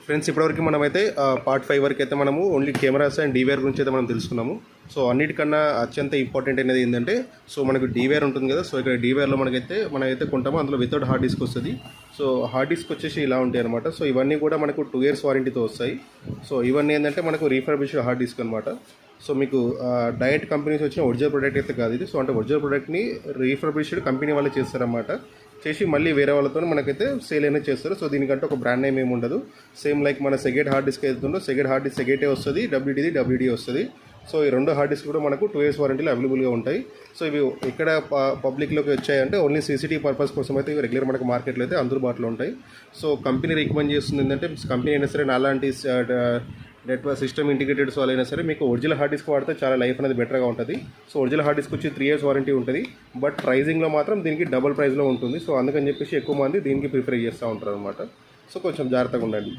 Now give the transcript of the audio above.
Friends, ఇప్పటివరకు మనమైతే part 5 వరకు అయితే మనము ఓన్లీ కెమెరాస్ అండ్ డీవీఆర్ గురించి అయితే మనం తెలుసుకున్నాము. సో అన్నిటికన్నా అత్యంత ఇంపార్టెంట్ అనేది ఏంటంటే, సో మనకు డీవీఆర్ ఉంటుంది కదా. సో ఇక్కడ డీవీఆర్లో మనమైతే కొంటామో అందులో వితౌట్ హార్డ్ డిస్క్ వస్తుంది. సో హార్డ్ డిస్క్ వచ్చేసి ఇలా ఉంటాయి అనమాట. సో ఇవన్నీ కూడా మనకు 2 years వారంటీతో వస్తాయి. సో ఇవన్నీ ఏంటంటే మనకు రీఫర్బిష్డ్ హార్డ్ డిస్క్ అనమాట. సో మీకు డైరెక్ట్ కంపెనీస్ వచ్చిన ఒరిజినల్ ప్రోడక్ట్ అయితే కాదు ఇది. సో అంటే ఒరిజినల్ ప్రోడక్ట్ని రీఫర్బిష్డ్ కంపెనీ వాళ్ళు చేస్తారన్నమాట. చేసి మళ్ళీ వేరే వాళ్ళతో మనకైతే సేల్ అనేది చేస్తారు. సో దీనికంటే ఒక బ్రాండ్ నేమ్ ఏమి ఉండదు. సేమ్ లైక్ మన సెగేట్ హార్డ్ డిస్క్ అవుతుందో సెగేట్ హార్డ్ డిస్క్ సెగేటే వస్తుంది, డబ్ల్యూడీ వస్తుంది. సో ఈ 2 హార్డ్ డిస్క్ కూడా మనకు 2 years వారంటీలో అవైలబుల్గా ఉంటాయి. సో ఇవి ఎక్కడ పబ్లిక్లోకి వచ్చాయంటే ఓన్లీ సీసీటీవీ పర్పస్ కోసం అయితే ఇవి రెగ్యులర్ మనకు మార్కెట్లో అయితే అందుబాటులో ఉంటాయి. సో కంపెనీ రికమెండ్ చేస్తుంది ఏంటంటే, కంపెనీ అయినా సరే అలాంటి నెట్వర్క్ సిస్టమ్ ఇంటిగ్రేటెడ్స్ వాళ్ళైనా సరే మీకు ఒరిజినల్ హార్డ్ డిస్క్ వాడితే చాలా లైఫ్ అనేది బెటర్గా ఉంటుంది. సో ఒరిజినల్ హార్డ్ డిస్క్ వచ్చి 3 years వారంటీ ఉంటుంది. బట్ ప్రైజింగ్లో మాత్రం దీనికి డబుల్ ప్రైస్లో ఉంటుంది. సో అందుకని చెప్పేసి ఎక్కువ మంది దీనికి ప్రిఫర్ చేస్తూ ఉంటారు అనమాట. సో కొంచెం జాగ్రత్తగా ఉండండి.